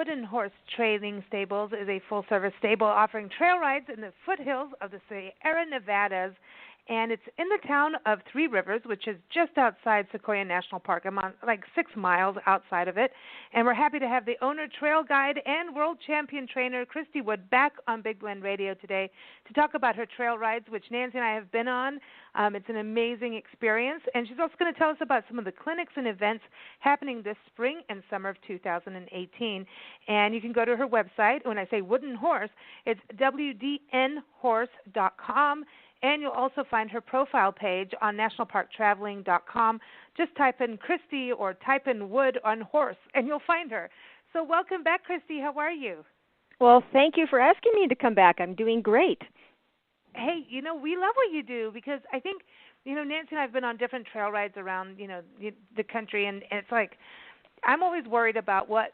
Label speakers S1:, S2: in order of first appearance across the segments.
S1: Wooden Horse Training Stables is a full-service stable offering trail rides in the foothills of the Sierra Nevadas, and it's in the town of Three Rivers, which is just outside Sequoia National Park. I'm on like 6 miles outside of it, and we're happy to have the owner, trail guide, and world champion trainer, Christy Wood, back on Big Blend Radio today to talk about her trail rides, which Nancy and I have been on. It's an amazing experience, and she's also going to tell us about some of the clinics and events happening this spring and summer of 2018. And you can go to her website. When I say Wooden Horse, it's wdnhorse.com. And you'll also find her profile page on nationalparktraveling.com. Just type in Christy or type in Wood on Horse, and you'll find her. So welcome back, Christy. How are you?
S2: Well, thank you for asking me to come back. I'm doing great.
S1: Hey, we love what you do because I think, Nancy and I have been on different trail rides around, the country, and it's like I'm always worried about what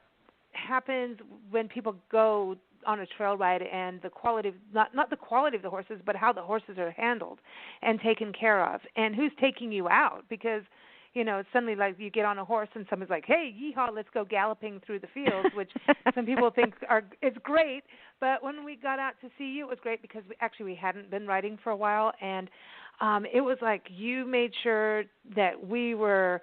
S1: happens when people go on a trail ride and the quality of, not the quality of the horses, but how the horses are handled and taken care of and who's taking you out, because it's suddenly like you get on a horse and someone's like, hey, yeehaw, let's go galloping through the fields, which some people think it's great. But when we got out to see you, it was great because we hadn't been riding for a while, and it was like you made sure that we were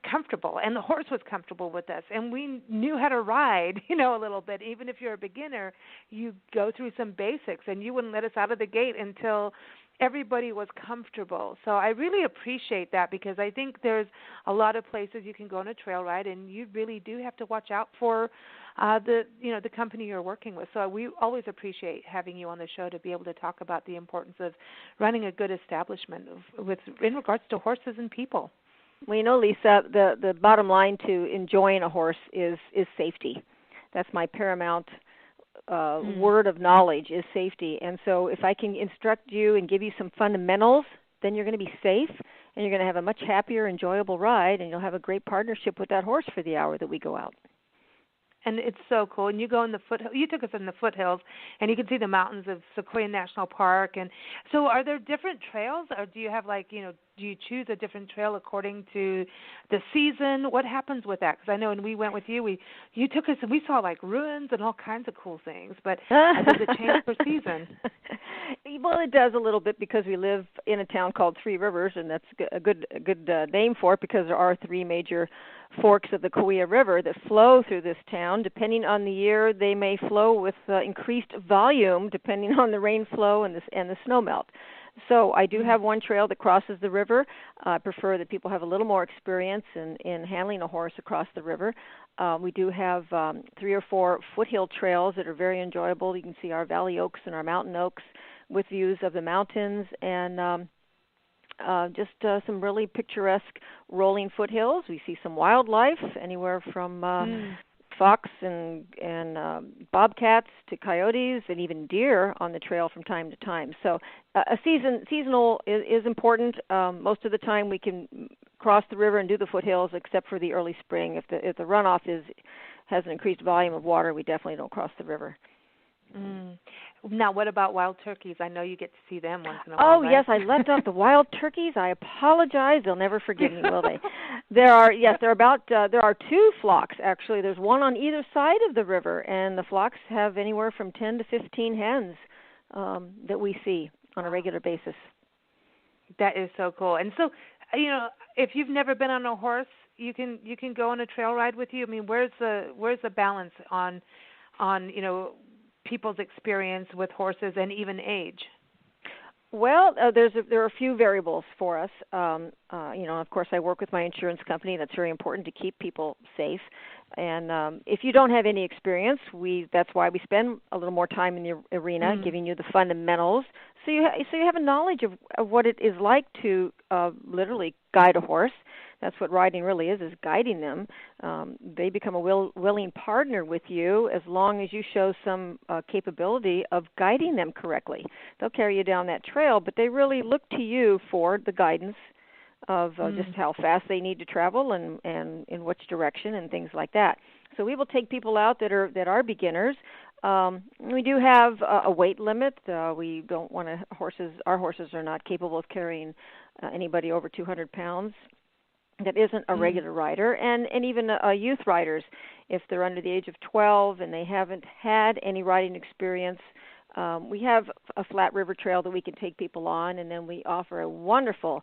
S1: comfortable, and the horse was comfortable with us, and we knew how to ride, a little bit. Even if you're a beginner, you go through some basics, and you wouldn't let us out of the gate until everybody was comfortable. So I really appreciate that, because I think there's a lot of places you can go on a trail ride, and you really do have to watch out for the company you're working with. So we always appreciate having you on the show to be able to talk about the importance of running a good establishment in regards to horses and people.
S2: Well, Lisa, the bottom line to enjoying a horse is safety. That's my paramount word of knowledge, is safety. And so if I can instruct you and give you some fundamentals, then you're going to be safe, and you're going to have a much happier, enjoyable ride, and you'll have a great partnership with that horse for the hour that we go out.
S1: And it's so cool. And you go in the you took us in the foothills, and you can see the mountains of Sequoia National Park. And so are there different trails, or do you have do you choose a different trail according to the season? What happens with that? Because I know when we went with you, you took us and we saw ruins and all kinds of cool things. But does it change per season?
S2: Well, it does a little bit, because we live in a town called Three Rivers, and that's a good name for it, because there are 3 major forks of the Kauai River that flow through this town. Depending on the year, they may flow with increased volume depending on the rain flow and the snow melt. So I do have one trail that crosses the river. I prefer that people have a little more experience in handling a horse across the river. We do have 3 or 4 foothill trails that are very enjoyable. You can see our valley oaks and our mountain oaks with views of the mountains, and just some really picturesque rolling foothills. We see some wildlife, anywhere from fox and bobcats to coyotes, and even deer on the trail from time to time. So seasonal is important. Most of the time we can cross the river and do the foothills, except for the early spring. If the runoff has an increased volume of water, we definitely don't cross the river.
S1: Now, what about wild turkeys? I know you get to see them once in a while.
S2: Oh, right? Yes, I left off the wild turkeys. I apologize. They'll never forgive me, will they? There are 2 flocks, actually. There's one on either side of the river, and the flocks have anywhere from 10 to 15 hens that we see on a regular basis.
S1: That is so cool. And so, if you've never been on a horse, you can go on a trail ride with you. I mean, where's the balance on people's experience with horses and even age?
S2: Well, there are a few variables for us. Of course, I work with my insurance company. That's very important to keep people safe. And if you don't have any experience, that's why we spend a little more time in the arena, giving you the fundamentals, so you have a knowledge of what it is like to literally guide a horse. That's what riding really is guiding them. They become a willing partner with you as long as you show some capability of guiding them correctly. They'll carry you down that trail, but they really look to you for the guidance of just how fast they need to travel and in which direction and things like that. So we will take people out that are beginners. We do have a weight limit. We don't want our horses are not capable of carrying anybody over 200 pounds. that isn't a regular rider, and even youth riders, if they're under the age of 12 and they haven't had any riding experience. We have a flat river trail that we can take people on, and then we offer a wonderful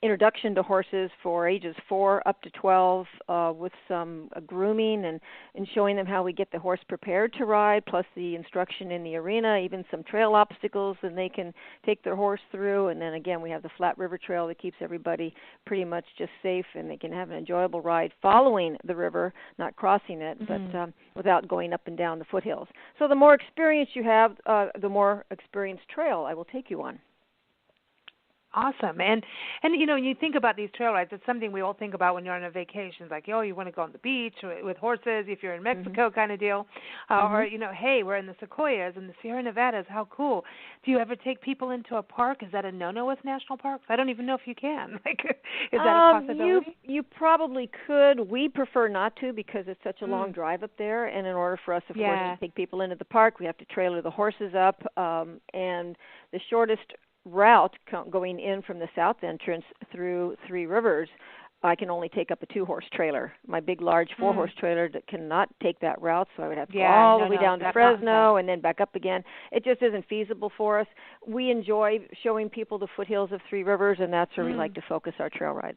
S2: introduction to horses for ages 4 up to 12 with some grooming and showing them how we get the horse prepared to ride, plus the instruction in the arena, even some trail obstacles that they can take their horse through. And then again, we have the flat river trail that keeps everybody pretty much just safe, and they can have an enjoyable ride following the river, not crossing it, but without going up and down the foothills. So the more experience you have, the more experienced trail I will take you on.
S1: Awesome. And you know, when you think about these trail rides, it's something we all think about when you're on a vacation. It's like, oh, you want to go on the beach with horses if you're in Mexico kind of deal. Or, you know, hey, we're in the Sequoias and the Sierra Nevadas. How cool. Do you ever take people into a park? Is that a no-no with national parks? I don't even know if you can. Like, is that a possibility?
S2: You probably could. We prefer not to because it's such a long drive up there. And in order for us, of course, to take people into the park, we have to trailer the horses up. And the shortest route going in from the south entrance through Three Rivers, I can only take up a 2-horse trailer. My big, large 4-horse trailer that cannot take that route, so I would have to go all the way down to Fresno and then back up again. It just isn't feasible for us. We enjoy showing people the foothills of Three Rivers, and that's where we like to focus our trail rides.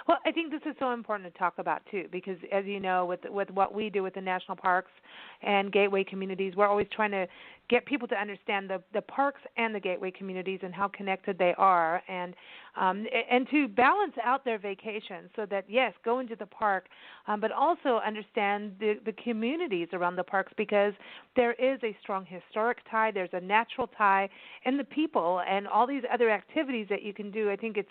S1: Well, I think this is so important to talk about, too, because, as you know, with what we do with the national parks and gateway communities, we're always trying to get people to understand the parks and the gateway communities and how connected they are, and to balance out their vacation so that, yes, go into the park, but also understand the communities around the parks, because there is a strong historic tie, there's a natural tie, and the people and all these other activities that you can do. I think it's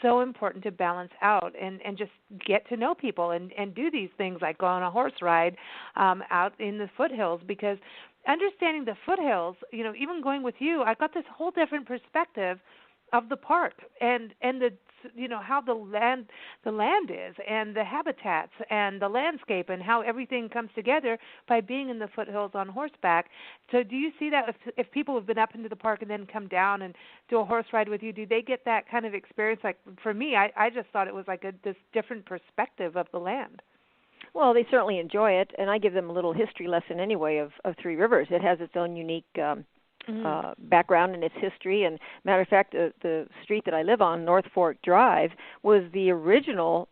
S1: so important to balance out and just get to know people and do these things like go on a horse ride out in the foothills, because understanding the foothills, you know, even going with you, I got this whole different perspective of the park and the, you know, how the land is and the habitats and the landscape and how everything comes together by being in the foothills on horseback. So do you see that if people have been up into the park and then come down and do a horse ride with you, do they get that kind of experience? Like for me, I just thought it was like this different perspective of the land.
S2: Well, they certainly enjoy it, and I give them a little history lesson anyway of Three Rivers. It has its own unique background and its history. And matter of fact, the street that I live on, North Fork Drive, was the original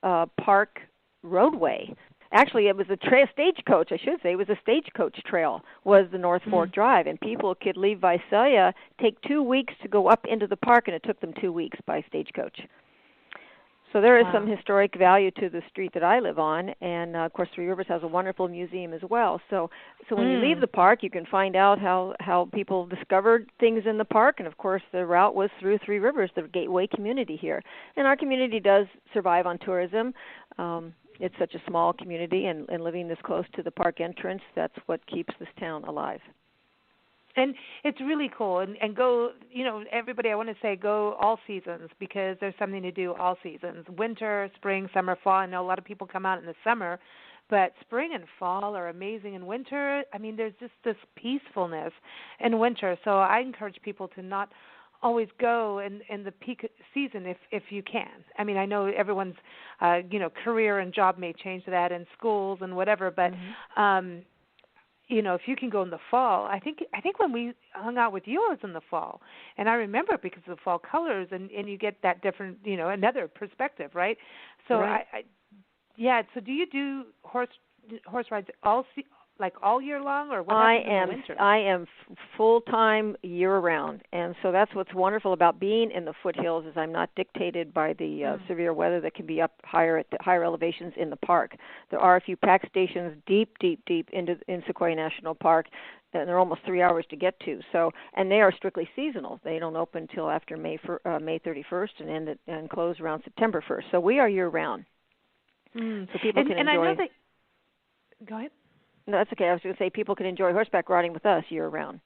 S2: park roadway. Actually, it was a stagecoach, I should say. It was a stagecoach trail, was the North Fork Drive. And people could leave Visalia, take 2 weeks to go up into the park, and it took them 2 weeks by stagecoach. So there is some historic value to the street that I live on, and of course Three Rivers has a wonderful museum as well. So when you leave the park, you can find out how people discovered things in the park, and of course the route was through Three Rivers, the gateway community here. And our community does survive on tourism. It's such a small community, and living this close to the park entrance, that's what keeps this town alive.
S1: And it's really cool. And go, you know, everybody, I want to say go all seasons, because there's something to do all seasons. Winter, spring, summer, fall. I know a lot of people come out in the summer, but spring and fall are amazing. In winter, I mean, there's just this peacefulness in winter. So I encourage people to not always go in the peak season if you can. I mean, I know everyone's, you know, career and job may change that, and schools and whatever, but you know, if you can go in the fall, I think when we hung out with you, it was in the fall, and I remember because of the fall colors, and you get that different, you know, another perspective, right? So right. So do you do horse rides all year long, or what happens in the winter?
S2: I am full-time year-round, and so that's what's wonderful about being in the foothills is I'm not dictated by the severe weather that can be up higher at the higher elevations in the park. There are a few pack stations deep in Sequoia National Park, and they're almost 3 hours to get to. So, and they are strictly seasonal. They don't open until after May 31st and close around September 1st. So we are year-round. So people can enjoy. And I know that.
S1: Go ahead.
S2: No, that's okay. I was going to say people can enjoy horseback riding with us year-round.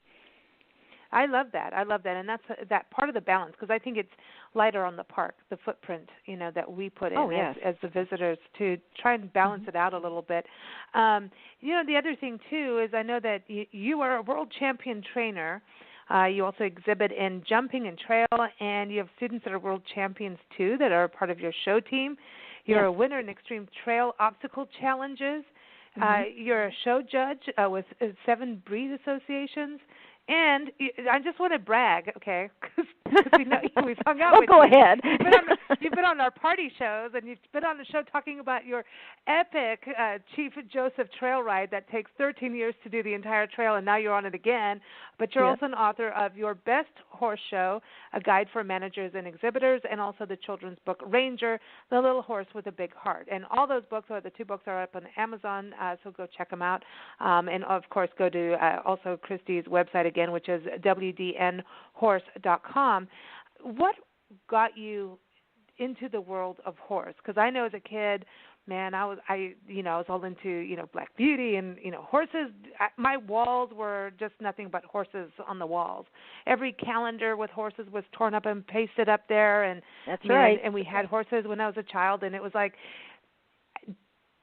S1: I love that, and that's that part of the balance, because I think it's lighter on the park, the footprint, you know, that we put in as the visitors, to try and balance it out a little bit. You know, the other thing too is I know that you are a world champion trainer. You also exhibit in jumping and trail, and you have students that are world champions too that are part of your show team. You're a winner in extreme trail obstacle challenges. You're a show judge with 7 breed associations. And I just want to brag, okay, because we know we've hung out with you.
S2: Go ahead.
S1: You've been on our party shows, and you've been on the show talking about your epic Chief Joseph trail ride that takes 13 years to do the entire trail, and now you're on it again. But you're also an author of Your Best Horse Show, a guide for managers and exhibitors, and also the children's book Ranger, The Little Horse with a Big Heart. And all those books, or the 2 books, are up on Amazon, so go check them out. And, of course, go to also Christy's website again, which is wdnhorse.com. What got you into the world of horse? Because I know as a kid, man, I was all into, Black Beauty and, horses. My walls were just nothing but horses on the walls. Every calendar with horses was torn up and pasted up there. And
S2: that's right.
S1: And we had horses when I was a child, and it was like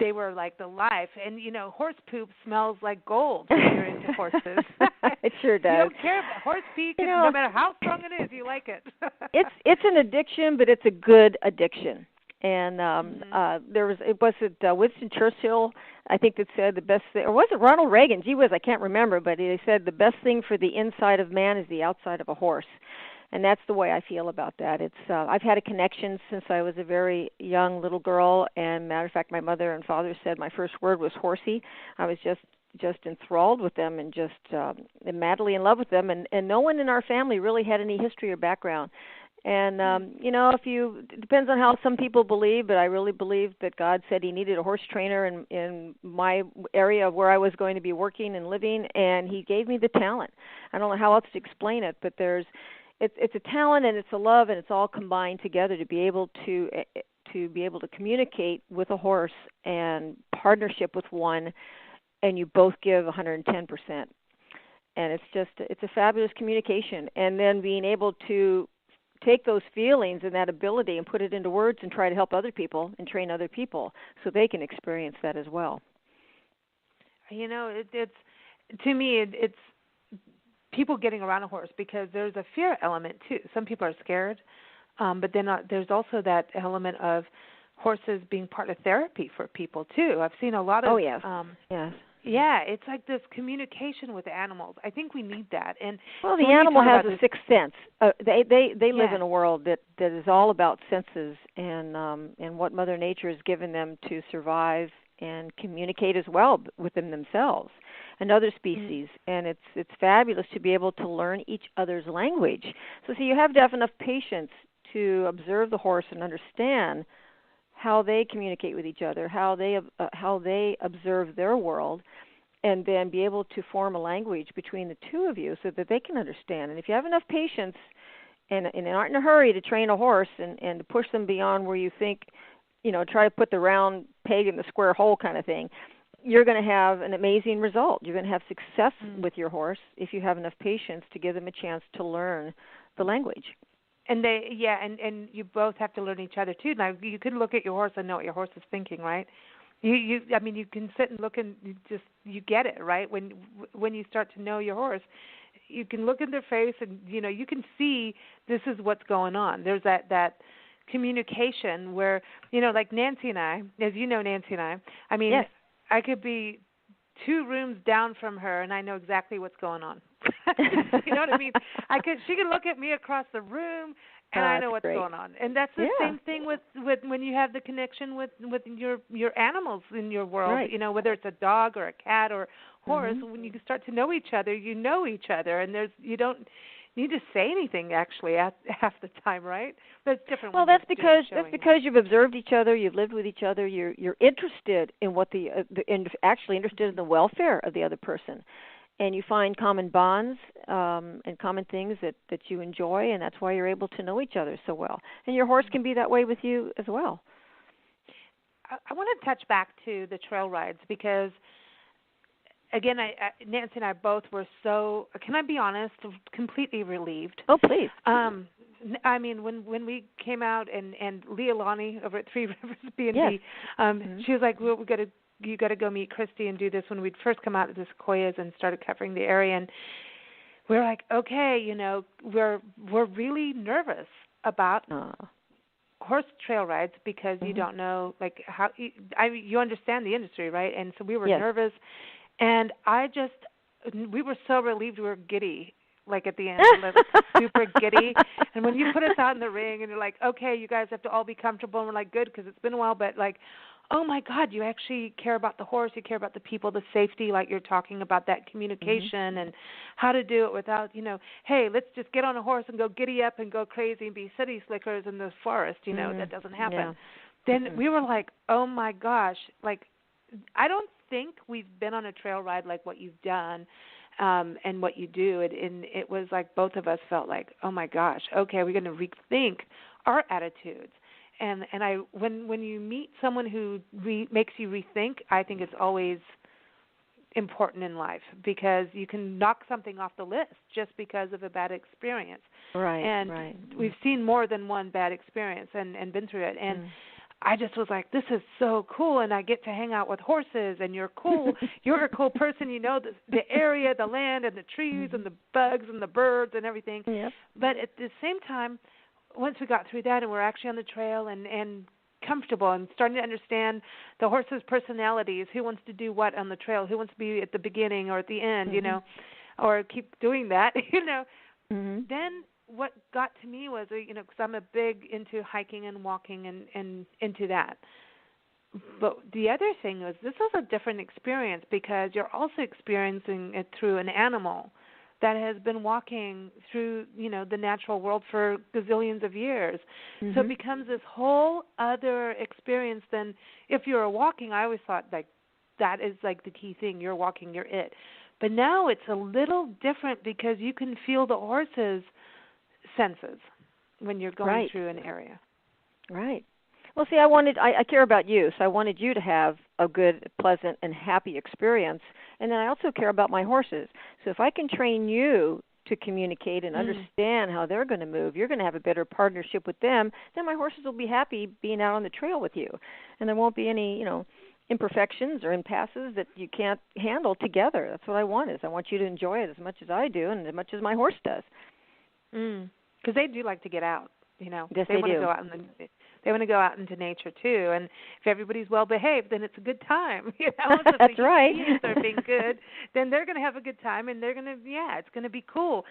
S1: they were like the life. And, horse poop smells like gold when you're into horses.
S2: It sure does.
S1: You don't care about horse pee, no matter how strong it is, you like it.
S2: It's an addiction, but it's a good addiction. And was it Winston Churchill, I think, that said the best thing, or was it Ronald Reagan? Gee whiz, I can't remember, but he said the best thing for the inside of man is the outside of a horse. And that's the way I feel about that. It's I've had a connection since I was a very young little girl, and matter of fact, my mother and father said my first word was horsey. I was just enthralled with them and just madly in love with them, and no one in our family really had any history or background. And, it depends on how some people believe, but I really believe that God said he needed a horse trainer in my area of where I was going to be working and living, and he gave me the talent. I don't know how else to explain it, but it's a talent and it's a love, and it's all combined together to be able to communicate with a horse and partnership with one, and you both give 110%. And it's a fabulous communication. And then being able to take those feelings and that ability and put it into words and try to help other people and train other people so they can experience that as well.
S1: It's to me, it's people getting around a horse, because there's a fear element too. Some people are scared, but then there's also that element of horses being part of therapy for people too. I've seen a lot of
S2: yes.
S1: Yeah, it's like this communication with animals. I think we need that. And
S2: well, the animal has a sixth sense. They live in a world that is all about senses and what Mother Nature has given them to survive and communicate as well within themselves and other species. And it's fabulous to be able to learn each other's language. So you have to have enough patience to observe the horse and understand how they communicate with each other, how they observe their world, and then be able to form a language between the two of you so that they can understand. And if you have enough patience and aren't in a hurry to train a horse and to push them beyond where you think, try to put the round peg in the square hole kind of thing, you're going to have an amazing result. You're going to have success with your horse if you have enough patience to give them a chance to learn the language.
S1: And and you both have to learn each other too. Now you can look at your horse and know what your horse is thinking, right? You can sit and look and you get it, right? When you start to know your horse, you can look in their face and you can see this is what's going on. There's that communication where like Nancy and I, as you know, Nancy and I
S2: yes.
S1: I could be 2 rooms down from her and I know exactly what's going on. You know what I mean? She can look at me across the room and I know what's going on. And that's the same thing with when you have the connection with your animals in your world,
S2: right.
S1: Whether it's a dog or a cat or horse, when you start to know each other, you know each other, and you don't need to say anything actually at half the time, right? But it's different.
S2: Well, that's because you've observed each other, you've lived with each other, you're interested in what actually interested in the welfare of the other person. And you find common bonds and common things that you enjoy, and that's why you're able to know each other so well. And your horse can be that way with you as well.
S1: I want to touch back to the trail rides because, again, Nancy and I both were so, can I be honest, completely relieved.
S2: Oh, please.
S1: When we came out and Leah Lonnie over at Three Rivers B&B,
S2: yes.
S1: She was like, well, you got to go meet Christy and do this when we'd first come out of the Sequoias and started covering the area. And we're like, okay, we're really nervous about horse trail rides because you don't know like how you understand the industry, right? And so we were nervous, and we were so relieved, we were giddy. Like at the end, like super giddy. And when you put us out in the ring and you're like, okay, you guys have to all be comfortable, and we're like, good, because it's been a while, but like, oh my God, you actually care about the horse, you care about the people, the safety, like you're talking about that communication and how to do it without, hey, let's just get on a horse and go giddy up and go crazy and be city slickers in the forest, that doesn't happen. Yeah. Then we were like, oh my gosh, like I don't think we've been on a trail ride like what you've done. And what you do, and it was like both of us felt like, oh my gosh, okay, we're going to rethink our attitudes. And when you meet someone who makes you rethink, I think it's always important in life because you can knock something off the list just because of a bad experience.
S2: Right.
S1: And we've seen more than one bad experience and been through it. And I just was like, this is so cool, and I get to hang out with horses, and you're cool. You're a cool person. You know the area, the land, and the trees, and the bugs, and the birds, and everything. Yep. But at the same time, once we got through that and we're actually on the trail and comfortable and starting to understand the horses' personalities, who wants to do what on the trail, who wants to be at the beginning or at the end, or keep doing that, then what got to me was, because I'm a big into hiking and walking and into that. But the other thing was this is a different experience because you're also experiencing it through an animal that has been walking through, the natural world for gazillions of years. So it becomes this whole other experience than if you were walking. I always thought like that is like the key thing. You're walking, you're it. But now it's a little different because you can feel the horses' senses when you're going through an area.
S2: Right. Well, see, I care about you, so I wanted you to have a good, pleasant, and happy experience. And then I also care about my horses. So if I can train you to communicate and understand how they're going to move, you're going to have a better partnership with them, then my horses will be happy being out on the trail with you. And there won't be any, imperfections or impasses that you can't handle together. That's what I want I want you to enjoy it as much as I do and as much as my horse does.
S1: Because they do like to get out,
S2: Yes,
S1: they want
S2: do.
S1: to go out they want to go out into nature too, and if everybody's well behaved, then it's a good time.
S2: That's right.
S1: If they're being good, then they're going to have a good time, and they're going to, it's going to be cool.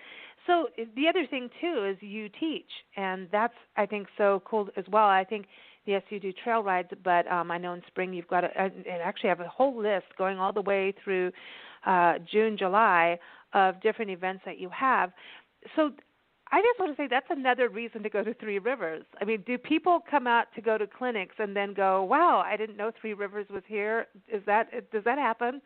S1: So the other thing too is you teach, and that's I think so cool as well. I think yes, you do trail rides, but I know in spring you've got and actually have a whole list going all the way through June, July of different events that you have. So I just want to say that's another reason to go to Three Rivers. I mean, do people come out to go to clinics and then go, wow, I didn't know Three Rivers was here? Does that happen?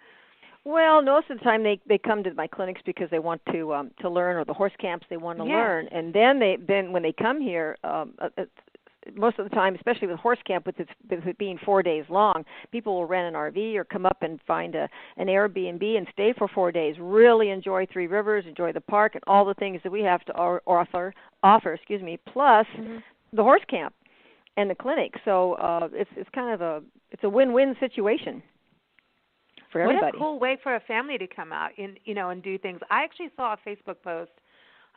S2: Well, most of the time they come to my clinics because they want to learn, or the horse camps they want to learn, and then when they come here, most of the time, especially with horse camp, with it being 4 days long, people will rent an RV or come up and find an Airbnb and stay for 4 days. Really enjoy Three Rivers, enjoy the park, and all the things that we have to offer. Plus the horse camp and the clinic. So it's kind of a win-win situation for everybody.
S1: What a cool way for a family to come out and do things. I actually saw a Facebook post.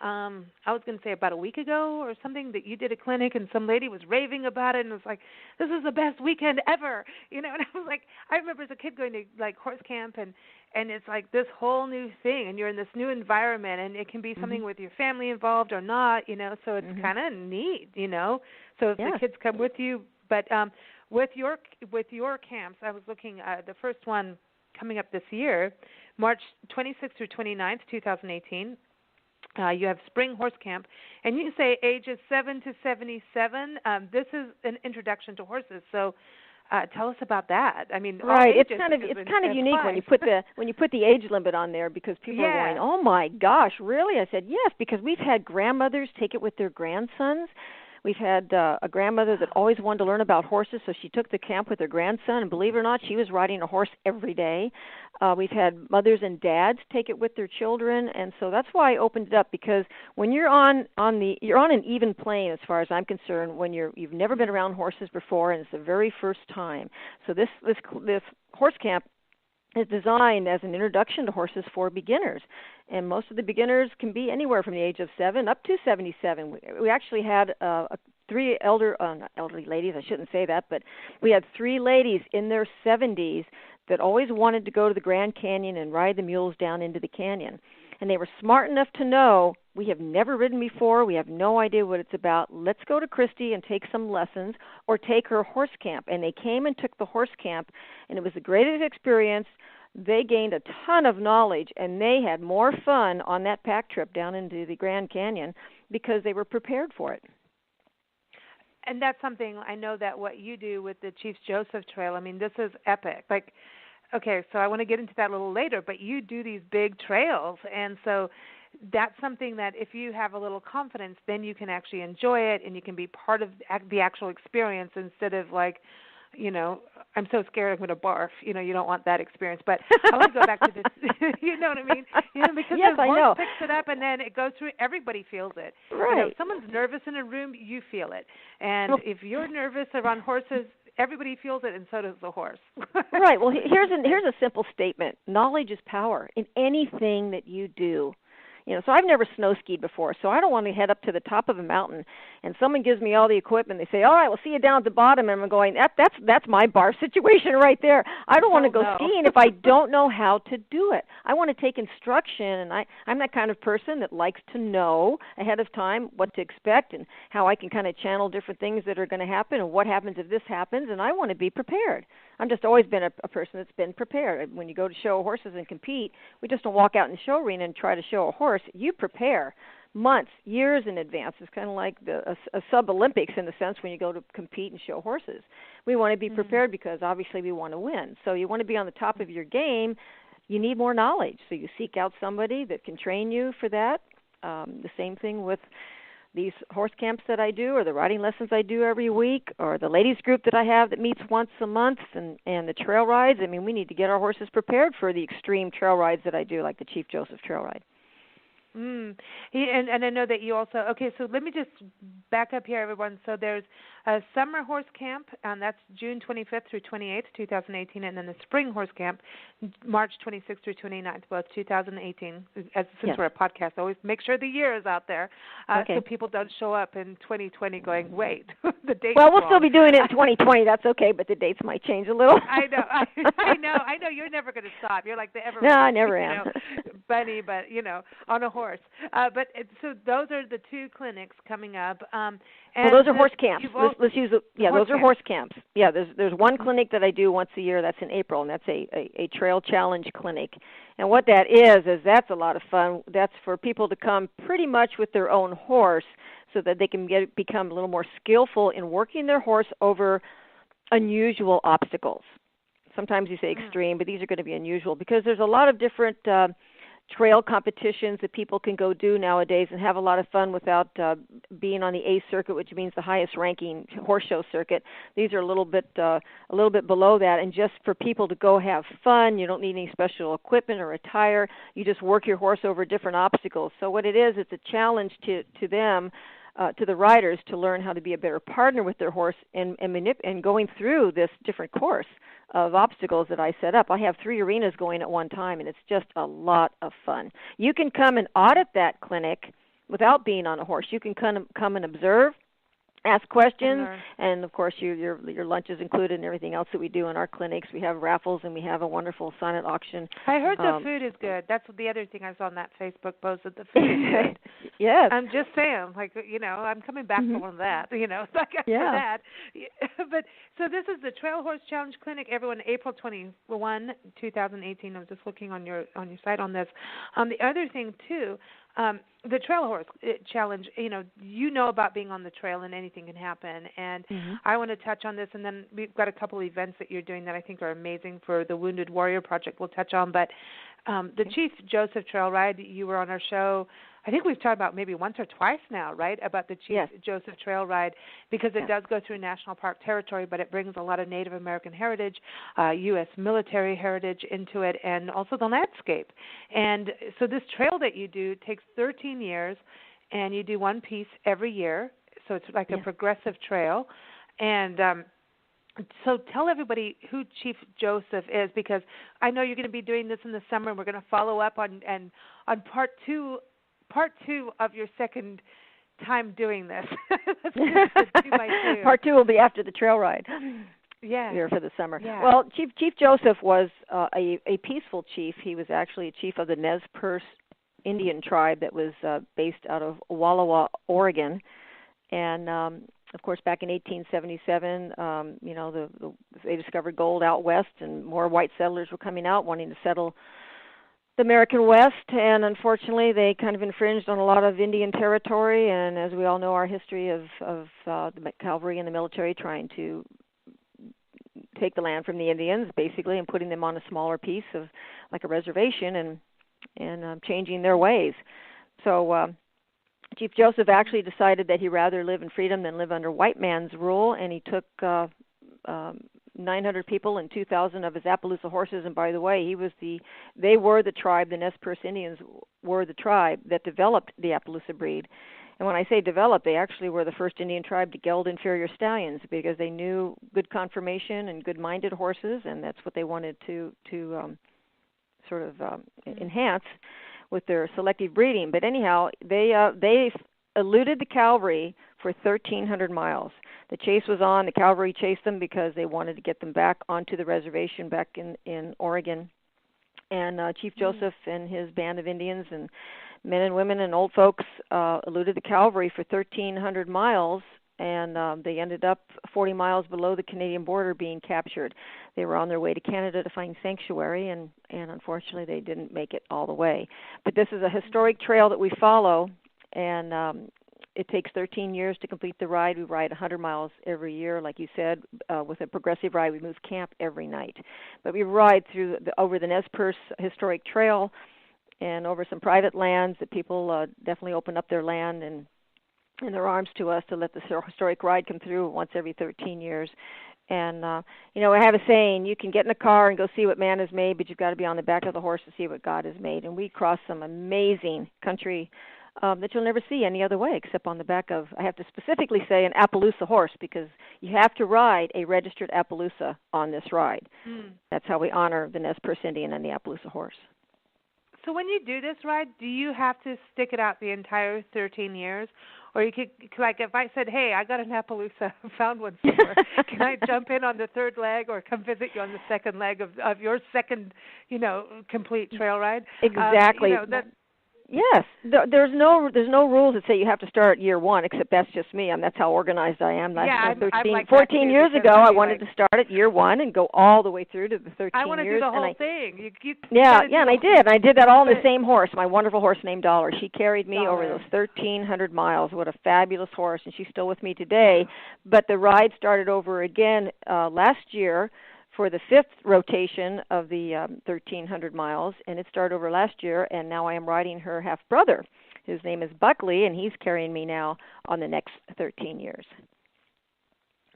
S1: I was going to say about a week ago or something that you did a clinic and some lady was raving about it and was like, this is the best weekend ever, and I was like, I remember as a kid going to like horse camp and it's like this whole new thing and you're in this new environment and it can be something with your family involved or not, so it's kind of neat, so if the kids come with you, but with your camps, I was looking at the first one coming up this year, March 26th through 29th, 2018. You have spring horse camp, and you say ages 7 to 77. This is an introduction to horses. So, tell us about that. I mean,
S2: right? It's kind of unique when you put the age limit on there because people are going, oh my gosh, really? I said yes, because we've had grandmothers take it with their grandsons. We've had a grandmother that always wanted to learn about horses, so she took the camp with her grandson, and believe it or not, she was riding a horse every day. We've had mothers and dads take it with their children, and so that's why I opened it up, because when you're on an even plane as far as I'm concerned, when you've never been around horses before and it's the very first time. So this horse camp is designed as an introduction to horses for beginners. And most of the beginners can be anywhere from the age of 7 up to 77. We actually had three not elderly ladies, I shouldn't say that, but we had 3 ladies in their 70s that always wanted to go to the Grand Canyon and ride the mules down into the canyon. And they were smart enough to know, we have never ridden before, we have no idea what it's about, let's go to Christy and take some lessons or take her horse camp. And they came and took the horse camp, and it was the greatest experience. They gained a ton of knowledge, and they had more fun on that pack trip down into the Grand Canyon because they were prepared for it.
S1: And that's something I know that what you do with the Chief Joseph Trail, I mean, this is epic. Like, okay, so I want to get into that a little later, but you do these big trails, and so that's something that if you have a little confidence, then you can actually enjoy it, and you can be part of the actual experience instead of like, you know, I'm so scared I'm going to barf. You know, you don't want that experience. But I want to go back to this. You know what I mean? You know, because
S2: yes,
S1: the
S2: I
S1: horse
S2: know.
S1: picks it up and then it goes through. Everybody feels it.
S2: Right.
S1: You know, if someone's nervous in a room, you feel it. And if you're nervous around horses, everybody feels it, and so does the horse.
S2: Right. Well, here's a simple statement. Knowledge is power in anything that you do. You know, so I've never snow skied before, so I don't want to head up to the top of a mountain and someone gives me all the equipment. They say, "All right, we'll see you down at the bottom," and I'm going, "That's my barf situation right there." I don't want to go skiing if I don't know how to do it. I want to take instruction, and I'm that kind of person that likes to know ahead of time what to expect and how I can kind of channel different things that are going to happen and what happens if this happens, and I want to be prepared. I've just always been a person that's been prepared. When you go to show horses and compete, we just don't walk out in the show arena and try to show a horse. You prepare months, years in advance. It's kind of like a sub-Olympics in a sense when you go to compete and show horses. We want to be prepared because obviously we want to win. So you want to be on the top of your game. You need more knowledge. So you seek out somebody that can train you for that. The same thing with these horse camps that I do or the riding lessons I do every week or the ladies group that I have that meets once a month and the trail rides. I mean, we need to get our horses prepared for the extreme trail rides that I do, like the Chief Joseph Trail Ride.
S1: And I know that you also, okay, so let me just back up here, everyone. So there's a summer horse camp, and that's June 25th through 28th, 2018, and then the spring horse camp, March 26th through 29th, both 2018. Since we're a podcast, always make sure the year is out there so people don't show up in 2020 going, wait, the date's
S2: Well, we'll
S1: wrong.
S2: still be doing it in 2020. That's okay, but the dates might change a little.
S1: I know. I know. You're never going to stop. You're like the ever.
S2: No, I never am.
S1: Bunny, but on a horse. So those are the 2 clinics coming up. And
S2: those are horse camps. Let's use those are horse camps. Yeah, there's one clinic that I do once a year. That's in April, and that's a trail challenge clinic. And what that is that's a lot of fun. That's for people to come pretty much with their own horse, so that they can become a little more skillful in working their horse over unusual obstacles. Sometimes you say extreme, but these are going to be unusual because there's a lot of different trail competitions that people can go do nowadays and have a lot of fun without being on the A circuit, which means the highest ranking horse show circuit. These are a little bit below that, and just for people to go have fun. You don't need any special equipment or attire. You just work your horse over different obstacles. So what it is, it's a challenge to them, to the riders, to learn how to be a better partner with their horse and going through this different course of obstacles that I set up. I have 3 arenas going at one time, and it's just a lot of fun. You can come and audit that clinic without being on a horse. You can come and observe, ask questions, and of course your lunch is included and everything else that we do in our clinics. We have raffles and we have a wonderful silent auction.
S1: I heard the food is good. That's the other thing I saw on that Facebook post, that the food is good.
S2: Yes.
S1: I'm just saying, I'm coming back for one of that, for that. But so this is the Trail Horse Challenge Clinic, everyone, April 21, 2018. I was just looking on your site on this. The other thing too, the Trail Horse Challenge, you know about being on the trail and anything can happen. And I want to touch on this, and then we've got a couple of events that you're doing that I think are amazing for the Wounded Warrior Project we'll touch on. But the Chief Joseph Trail Ride, you were on our show. I think we've talked about maybe once or twice now, right, about the Chief Joseph Trail Ride, because it does go through national park territory, but it brings a lot of Native American heritage, U.S. military heritage into it, and also the landscape. And so this trail that you do takes 13 years, and you do one piece every year, so it's like a progressive trail. And So tell everybody who Chief Joseph is, because I know you're going to be doing this in the summer, and we're going to follow up on part two of your second time doing this. Let's do it 2 by 2.
S2: Part 2 will be after the trail ride.
S1: Yeah.
S2: Here for the summer.
S1: Yeah.
S2: Well, Chief Joseph was a peaceful chief. He was actually a chief of the Nez Perce Indian tribe that was based out of Wallowa, Oregon, and of course, back in 1877, they discovered gold out west, and more white settlers were coming out wanting to settle the American West, and unfortunately, they kind of infringed on a lot of Indian territory. And as we all know, our history of the cavalry and the military trying to take the land from the Indians, basically, and putting them on a smaller piece of, like a reservation, and changing their ways. So Chief Joseph actually decided that he'd rather live in freedom than live under white man's rule, and he took 900 people and 2,000 of his Appaloosa horses. And by the way, they were the tribe, the Nez Perce Indians were the tribe that developed the Appaloosa breed. And when I say developed, they actually were the first Indian tribe to geld inferior stallions, because they knew good conformation and good-minded horses, and that's what they wanted to enhance with their selective breeding. But anyhow, they eluded the cavalry for 1,300 miles. The chase was on. The cavalry chased them because they wanted to get them back onto the reservation back in Oregon. And Chief Joseph and his band of Indians and men and women and old folks eluded the cavalry for 1,300 miles, and they ended up 40 miles below the Canadian border being captured. They were on their way to Canada to find sanctuary, and unfortunately they didn't make it all the way. But this is a historic trail that we follow, and it takes 13 years to complete the ride. We ride 100 miles every year, like you said. With a progressive ride, we move camp every night. But we ride over the Nez Perce Historic Trail and over some private lands that people definitely open up their land and their arms to us to let the historic ride come through once every 13 years. And, I have a saying, you can get in a car and go see what man has made, but you've got to be on the back of the horse to see what God has made. And we cross some amazing country that you'll never see any other way except on the back of, I have to specifically say, an Appaloosa horse, because you have to ride a registered Appaloosa on this ride. That's how we honor the Nez Perce Indian and the Appaloosa horse.
S1: So when you do this ride, do you have to stick it out the entire 13 years? Or you could, like, if I said, hey, I got an Appaloosa, found one somewhere, can I jump in on the third leg or come visit you on the second leg of your second, complete trail ride?
S2: Exactly. Yes, there's no rules that say you have to start year one, except that's just me. That's how organized I am.
S1: Yeah,
S2: 14 years ago, I wanted to start at year one and go all the way through to the 13 years.
S1: I want to do the whole thing.
S2: And I did. I did that all on the same horse, my wonderful horse named Dollar. She carried me over those 1,300 miles. What a fabulous horse, and she's still with me today. But the ride started over again last year for the 5th rotation of the 1,300 miles, and it started over last year, and now I am riding her half-brother. His name is Buckley, and he's carrying me now on the next 13 years.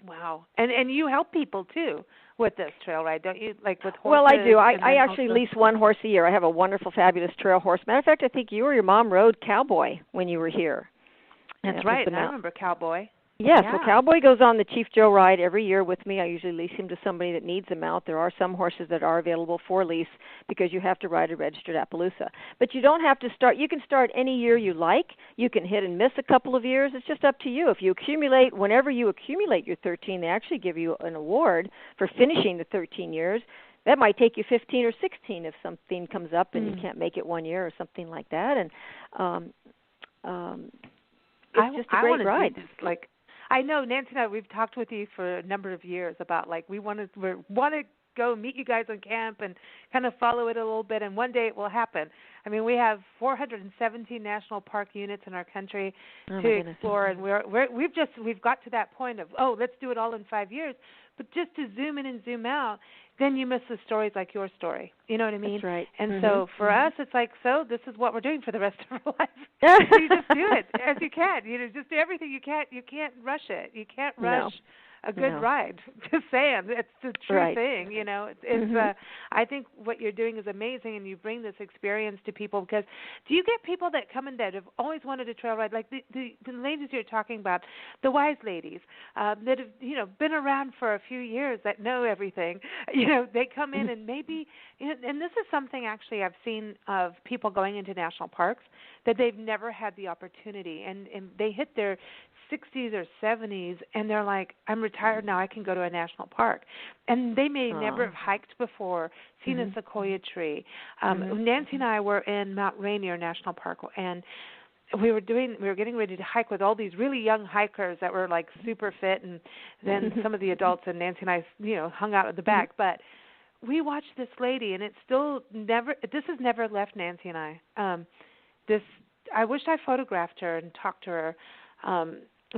S1: Wow. And you help people, too, with this trail ride, don't you? Like with horses?
S2: Well, I do. I actually lease one horse a year. I have a wonderful, fabulous trail horse. Matter of fact, I think you or your mom rode Cowboy when you were here.
S1: That's right. I remember Cowboy.
S2: Yes, yeah. Well, Cowboy goes on the Chief Joe ride every year with me. I usually lease him to somebody that needs him out. There are some horses that are available for lease because you have to ride a registered Appaloosa. But you don't have to start. You can start any year you like. You can hit and miss a couple of years. It's just up to you. If you accumulate, whenever you accumulate your 13, they actually give you an award for finishing the 13 years. That might take you 15 or 16 if something comes up and you can't make it one year or something like that. And it's just a great ride.
S1: I know, Nancy and I, we've talked with you for a number of years about, we want to go meet you guys on camp and kind of follow it a little bit, and one day it will happen. I mean, we have 417 national park units in our country to explore, and we've got to that point of, let's do it all in 5 years. But just to zoom in and zoom out, then you miss the stories like your story. You know what I mean?
S2: That's right.
S1: And so for us, it's this is what we're doing for the rest of our lives. So you just do it as you can. Just do everything you can. You can't rush it. You can't rush a good ride. Just saying, it's the true thing. It's I think what you're doing is amazing, and you bring this experience to people. Because do you get people that come in that have always wanted a trail ride, like the ladies you're talking about, the wise ladies that have been around for a few years, that know everything. They come in and maybe, and this is something actually I've seen of people going into national parks that they've never had the opportunity, and they hit their 60s or 70s, and they're like, I'm retired now, I can go to a national park. And they may never have hiked before, seen a sequoia tree. Nancy and I were in Mount Rainier National Park, and we were getting ready to hike with all these really young hikers that were like super fit, and then some of the adults, and Nancy and I, hung out at the back. But we watched this lady, and this has never left Nancy and I. I wished I photographed her and talked to her,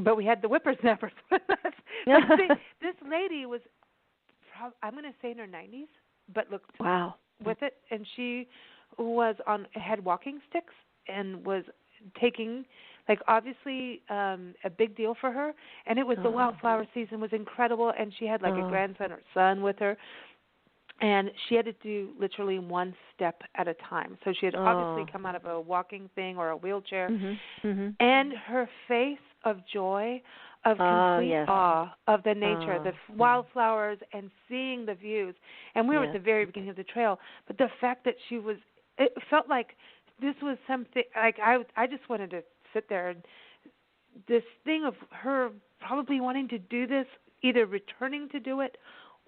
S1: but we had the whippersnappers with us. This lady was, I'm going to say in her 90s, but looked with it, and she had walking sticks and was taking, obviously a big deal for her, and it was the wildflower season was incredible, and she had a grandson or son with her, and she had to do literally one step at a time. So she had obviously come out of a walking thing or a wheelchair, and her face of joy, of complete awe of the nature, the wildflowers, and seeing the views. And we were at the very beginning of the trail, but the fact that it felt like this was something, I just wanted to sit there, and this thing of her probably wanting to do this, either returning to do it,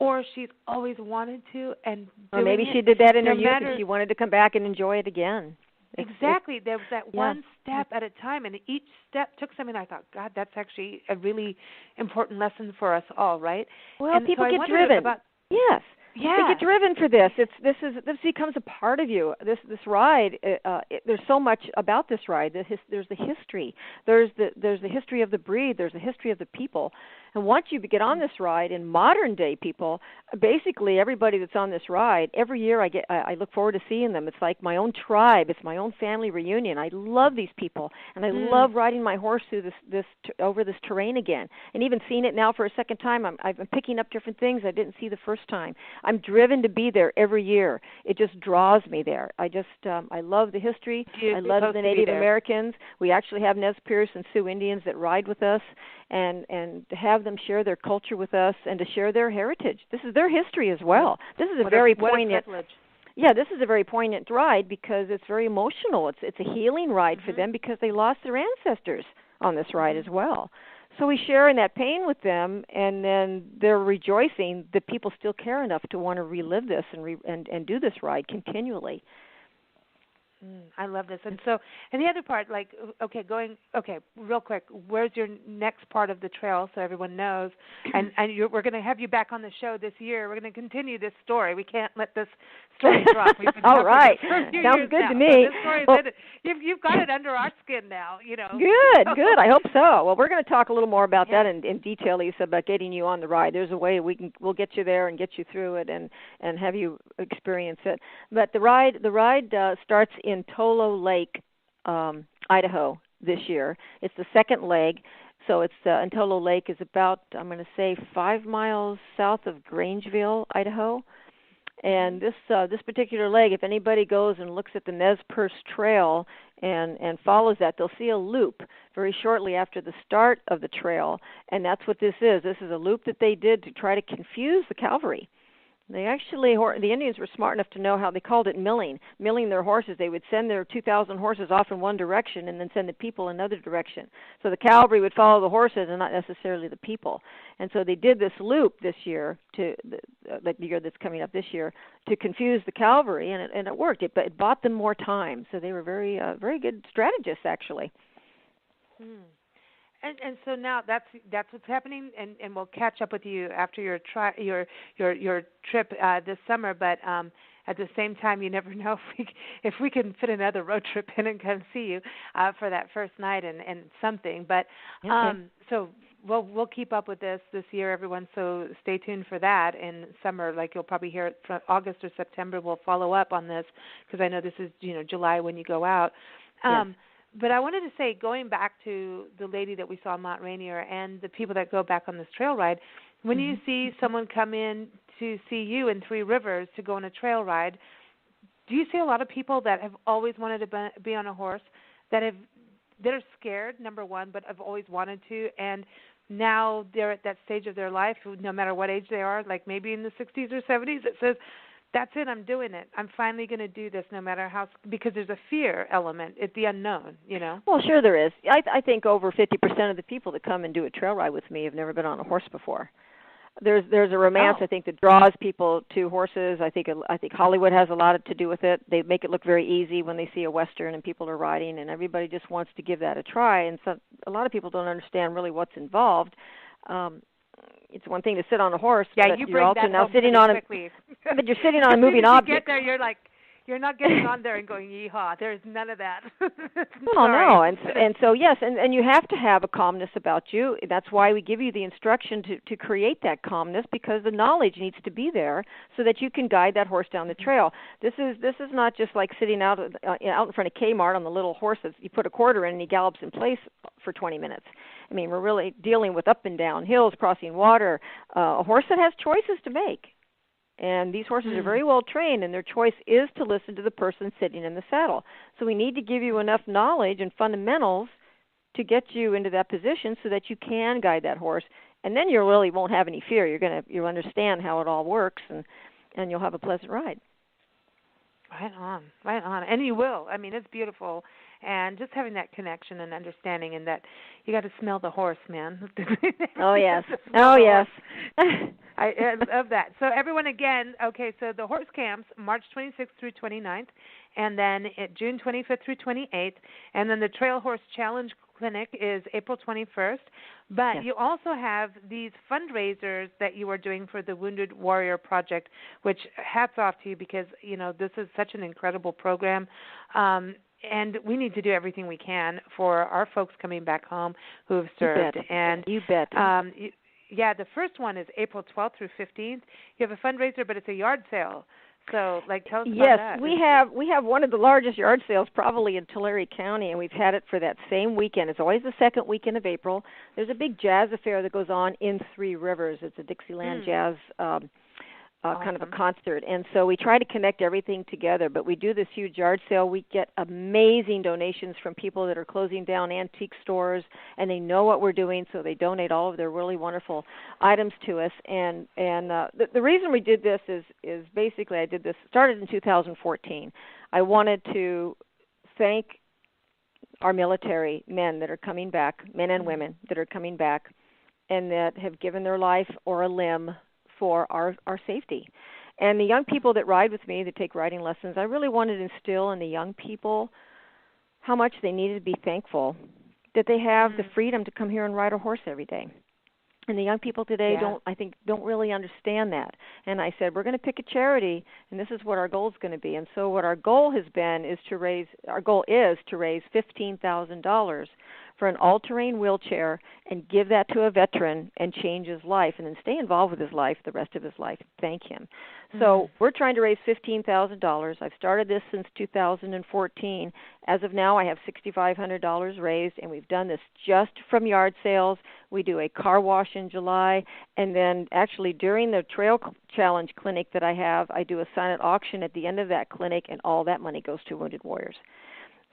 S1: or she's always wanted to, and
S2: or maybe she did that in her youth, and she wanted to come back and enjoy it again.
S1: Exactly. There was that one step at a time, and each step took something. I thought, God, that's actually a really important lesson for us all, right?
S2: Well, and people get driven. Yes. Yeah. They get driven for this. This becomes a part of you. This ride. There's so much about this ride. There's the history. There's the history of the breed. There's the history of the people. And once you get on this ride, in modern day people, basically everybody that's on this ride, every year I look forward to seeing them. It's like my own tribe. It's my own family reunion. I love these people, and I love riding my horse through over this terrain again. And even seeing it now for a second time, I'm picking up different things I didn't see the first time. I'm driven to be there every year. It just draws me there. I love the history. I love the Native Americans. We actually have Nez Perce and Sioux Indians that ride with us, and to have them share their culture with us and to share their heritage. This is their history as well. This is a very poignant. Yeah, this is a very poignant ride because it's very emotional. It's a healing ride for them because they lost their ancestors on this ride as well. So we share in that pain with them, and then they're rejoicing that people still care enough to want to relive this and do this ride continually.
S1: I love this. And the other part, real quick, where's your next part of the trail so everyone knows? And we're going to have you back on the show this year. We're going to continue this story. We can't let this story drop.
S2: All right. Sounds good to me.
S1: You've got it under our skin now,
S2: Good. I hope so. Well, we're going to talk a little more about that in detail, Lisa, about getting you on the ride. There's a way we'll get you there and get you through it and have you experience it. But the ride starts in Tolo Lake, Idaho this year. It's the second leg. So it's and Tolo Lake is about, I'm going to say, 5 miles south of Grangeville, Idaho. And this particular leg, if anybody goes and looks at the Nez Perce Trail and follows that, they'll see a loop very shortly after the start of the trail. And that's what this is. This is a loop that they did to try to confuse the cavalry. They actually, the Indians were smart enough to know how they called it milling their horses. They would send their 2,000 horses off in one direction and then send the people another direction. So the cavalry would follow the horses and not necessarily the people. And so they did this loop this year, the year that's coming up this year, to confuse the cavalry, and it worked. It bought them more time. So they were very good strategists, actually.
S1: And so now that's what's happening, and we'll catch up with you after your trip this summer. But at the same time, you never know if we can fit another road trip in and come see you for that first night and something. But so we'll keep up with this year, everyone. So stay tuned for that in summer. Like you'll probably hear it from August or September. We'll follow up on this because I know this is July when you go out. But I wanted to say, going back to the lady that we saw in Mount Rainier and the people that go back on this trail ride, when you see someone come in to see you in Three Rivers to go on a trail ride, do you see a lot of people that have always wanted to be on a horse, that are scared, number one, but have always wanted to, and now they're at that stage of their life, no matter what age they are, like maybe in the 60s or 70s, that says, that's it, I'm doing it. I'm finally going to do this no matter how, because there's a fear element. It's the unknown, you know?
S2: Well, sure there is. I think over 50% of the people that come and do a trail ride with me have never been on a horse before. There's a romance, I think, that draws people to horses. I think Hollywood has a lot to do with it. They make it look very easy when they see a Western and people are riding, and everybody just wants to give that a try. And so a lot of people don't understand really what's involved. It's one thing to sit on a horse, but you're also now sitting on but you're sitting on a moving object.
S1: You get there, you're like, you're not getting on there and going yeehaw. There's none of that.
S2: Well, no, and so yes, and you have to have a calmness about you. That's why we give you the instruction to create that calmness, because the knowledge needs to be there so that you can guide that horse down the trail. This is not just like sitting out in front of Kmart on the little horse that you put a quarter in and he gallops in place for 20 minutes. I mean, we're really dealing with up and down hills, crossing water, a horse that has choices to make. And these horses are very well trained, and their choice is to listen to the person sitting in the saddle. So we need to give you enough knowledge and fundamentals to get you into that position so that you can guide that horse. And then you really won't have any fear. You'll understand how it all works, and you'll have a pleasant ride.
S1: Right on. And you will. I mean, it's beautiful. And just having that connection and understanding, and that you got to smell the horse, man.
S2: Oh, yes. Oh, yes.
S1: I love that. So everyone, again, okay, so the horse camps, March 26th through 29th, and then June 25th through 28th, and then the Trail Horse Challenge Clinic is April 21st. But you also have these fundraisers that you are doing for the Wounded Warrior Project, which hats off to you, because, you know, this is such an incredible program. And we need to do everything we can for our folks coming back home who have served.
S2: You bet.
S1: Yeah, the first one is April 12th through 15th. You have a fundraiser, but it's a yard sale. So, tell us about that.
S2: Yes, we have one of the largest yard sales probably in Tulare County, and we've had it for that same weekend. It's always the second weekend of April. There's a big jazz affair that goes on in Three Rivers. It's a Dixieland jazz
S1: awesome.
S2: Kind of a concert. And so we try to connect everything together, but we do this huge yard sale. We get amazing donations from people that are closing down antique stores, and they know what we're doing, so they donate all of their really wonderful items to us. And the reason we did this is basically started in 2014. I wanted to thank our military men that are coming back, men and women that are coming back, and that have given their life or a limb for our safety. And the young people that ride with me, that take riding lessons, I really wanted to instill in the young people how much they needed to be thankful that they have the freedom to come here and ride a horse every day. And the young people today don't really understand that. And I said, we're going to pick a charity, and this is what our goal is going to be. And so what our goal has been is to raise $15,000 for an all-terrain wheelchair and give that to a veteran and change his life, and then stay involved with his life the rest of his life. Thank him. So we're trying to raise $15,000. I've started this since 2014. As of now, I have $6,500 raised, and we've done this just from yard sales. We do a car wash in July, and then actually during the Trail Challenge clinic that I have, I do a silent auction at the end of that clinic, and all that money goes to Wounded Warriors.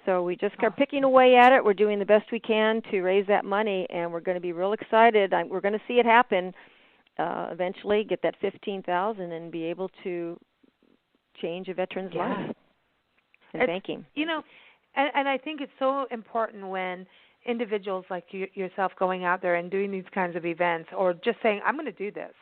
S2: So we just kept picking away at it. We're doing the best we can to raise that money, and we're going to be real excited. We're going to see it happen eventually, get that $15,000 and be able to change a veteran's life and thank him.
S1: You know, and I think it's so important when individuals like yourself going out there and doing these kinds of events, or just saying, I'm going to do this.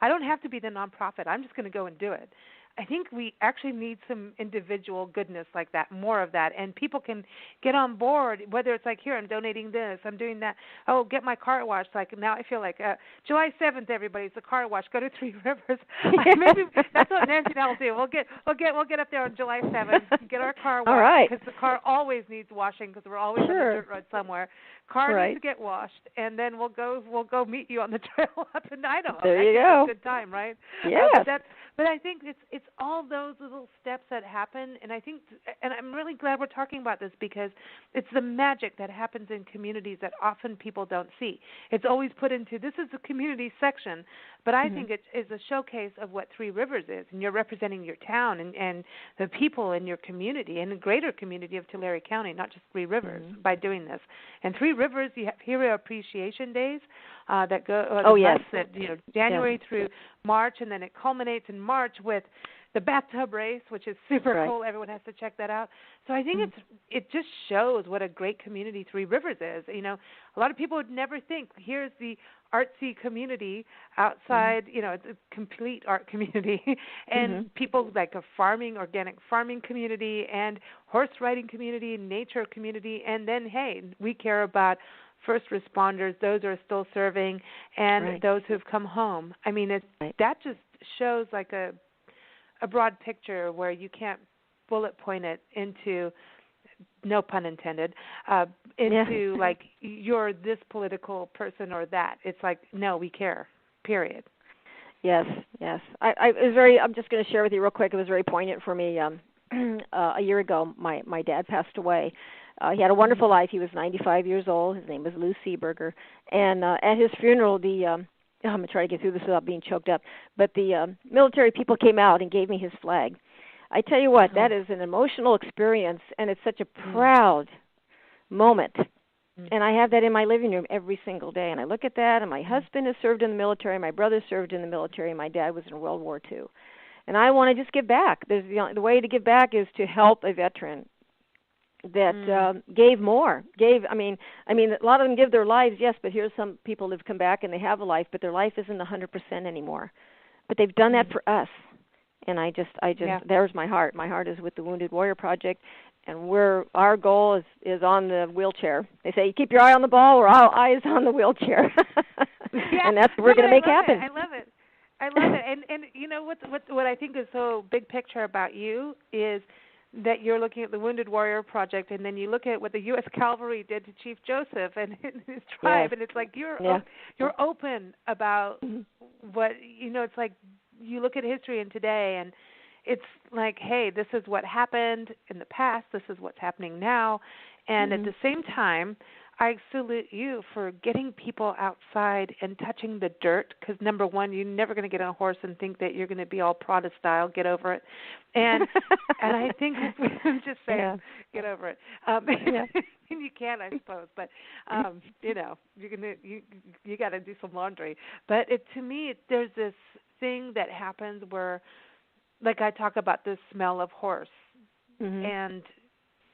S1: I don't have to be the nonprofit. I'm just going to go and do it. I think we actually need some individual goodness like that, more of that, and people can get on board, whether it's like, here, I'm donating this, I'm doing that, oh, get my car washed. Like, now I feel like July 7th, everybody, it's a car wash. Go to Three Rivers. Maybe that's what Nancy and I will do. We'll get up there on July 7th, get our car washed, because the car always needs washing, because we're always on the dirt road somewhere. Car needs to get washed, and then we'll go meet you on the trail up in Idaho.
S2: There you go.
S1: A good time, right?
S2: Yeah.
S1: But I think it's it's all those little steps that happen, and I think, and I'm really glad we're talking about this because it's the magic that happens in communities that often people don't see. It's always put into, this is the community section, but I think it is a showcase of what Three Rivers is, and you're representing your town and the people in your community and the greater community of Tulare County, not just Three Rivers, by doing this. And Three Rivers, you have Hero Appreciation Days that go months that January through March, and then it culminates in March with the bathtub race, which is super cool. Everyone has to check that out. So I think it just shows what a great community Three Rivers is. You know, a lot of people would never think, here's the artsy community outside, it's a complete art community, and people like a farming, organic farming community and horse riding community, nature community, and then, hey, we care about first responders, those who are still serving, and those who've come home. I mean, that just shows like a broad picture where you can't bullet point it into, no pun intended, into like you're this political person or that. It's like, no, we care, period.
S2: Yes. I'm just going to share with you real quick. It was very poignant for me. A year ago, my dad passed away. He had a wonderful life. He was 95 years old. His name was Lou Seeberger. And at his funeral, I'm going to try to get through this without being choked up, but the military people came out and gave me his flag. I tell you what, that is an emotional experience, and it's such a proud moment. And I have that in my living room every single day. And I look at that, and my husband has served in the military, my brother served in the military, and my dad was in World War II. And I want to just give back. The way to give back is to help a veteran that gave more. I mean, a lot of them give their lives, yes, but here's some people that have come back and they have a life, but their life isn't 100% anymore. But they've done that for us. And I just there's my heart. My heart is with the Wounded Warrior Project, and our goal is on the wheelchair. They say, keep your eye on the ball or our eyes on the wheelchair. And that's what we're going to make happen.
S1: I love it. And you know what I think is so big picture about you is that you're looking at the Wounded Warrior Project, and then you look at what the U.S. Cavalry did to Chief Joseph and his tribe, and it's like you're open about what, it's like you look at history and today, and it's like, hey, this is what happened in the past, this is what's happening now, and at the same time, I salute you for getting people outside and touching the dirt, because number one, you're never going to get on a horse and think that you're going to be all Prada style. Get over it. And I think I'm just saying, get over it. You can, I suppose, but you got to do some laundry. But to me, there's this thing that happens where, like I talk about the smell of horse, and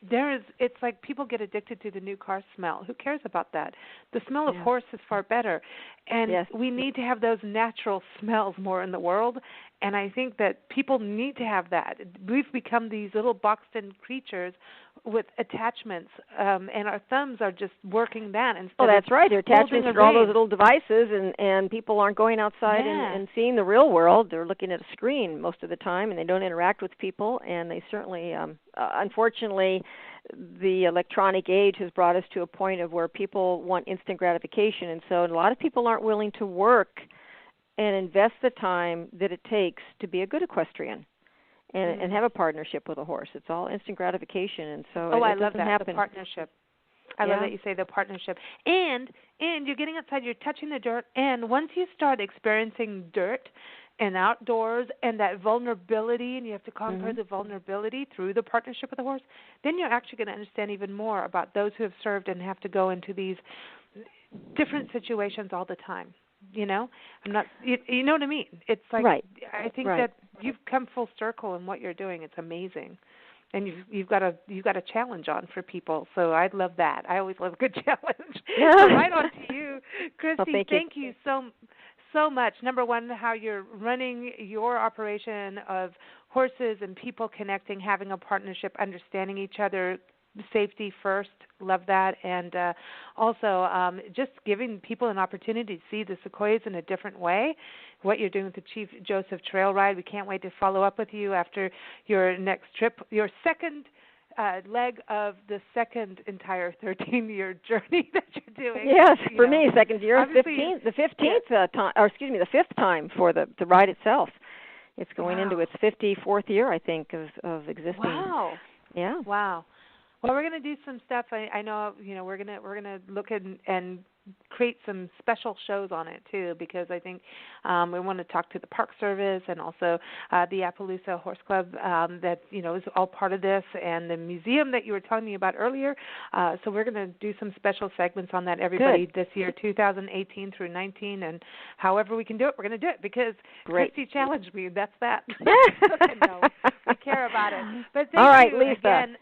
S1: it's like people get addicted to the new car smell. Who cares about that? The smell of horse is far better. And we need to have those natural smells more in the world. And I think that people need to have that. We've become these little boxed-in creatures with attachments, and our thumbs are just working that instead. Oh,
S2: that's right. They're attachments to all those little devices, and people aren't going outside and seeing the real world. They're looking at a screen most of the time, and they don't interact with people. And they certainly, unfortunately, the electronic age has brought us to a point of where people want instant gratification, and so a lot of people aren't willing to work and invest the time that it takes to be a good equestrian and have a partnership with a horse. It's all instant gratification, and so
S1: I
S2: it
S1: love
S2: doesn't
S1: that,
S2: happen.
S1: The partnership. I love that you say the partnership. And you're getting outside, you're touching the dirt, and once you start experiencing dirt and outdoors and that vulnerability, and you have to conquer the vulnerability through the partnership with the horse, then you're actually going to understand even more about those who have served and have to go into these different situations all the time. You know what I mean? It's like, I think that you've come full circle in what you're doing. It's amazing. And you've got a challenge on for people. So I'd love that. I always love a good challenge. So right on to you, Christy.
S2: Well,
S1: thank you so much. Number one, how you're running your operation of horses and people connecting, having a partnership, understanding each other, safety first. Love that. And also just giving people an opportunity to see the Sequoias in a different way. What you're doing with the Chief Joseph Trail Ride. We can't wait to follow up with you after your next trip, your second leg of the second entire 13-year journey that you're doing.
S2: Yes, for me, second year, the 15th time, or excuse me, the fifth time for the ride itself. It's going into its 54th year, I think, of existing.
S1: Wow.
S2: Yeah.
S1: Wow. Well, we're going to do some stuff. I know, we're gonna look and create some special shows on it too, because I think we want to talk to the Park Service and also the Appaloosa Horse Club that is all part of this, and the museum that you were telling me about earlier. So we're going to do some special segments on that, everybody. Good. This year, 2018 through 19, and however we can do it, we're going to do it because Christy challenged me. That's that. No, we care about it. But thank you
S2: Lisa.
S1: Again.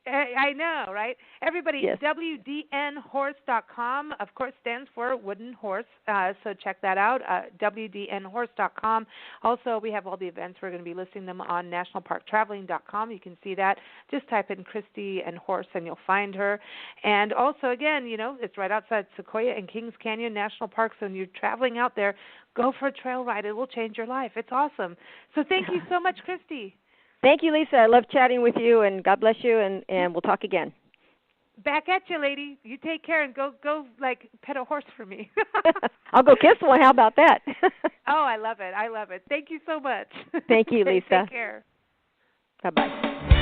S1: I know, right? Everybody,
S2: yes.
S1: WDNHorse.com, of course, stands for Wooden Horse, so check that out, WDNHorse.com. Also, we have all the events. We're going to be listing them on nationalparktraveling.com. You can see that. Just type in Christy and Horse, and you'll find her. And also, again, it's right outside Sequoia and Kings Canyon National Park, so when you're traveling out there, go for a trail ride. It will change your life. It's awesome. So thank you so much, Christy.
S2: Thank you, Lisa. I love chatting with you, and God bless you, and we'll talk again.
S1: Back at you, lady. You take care and go pet a horse for me.
S2: I'll go kiss one. How about that?
S1: Oh, I love it. Thank you so much.
S2: Thank you, Lisa.
S1: Take care.
S2: Bye-bye.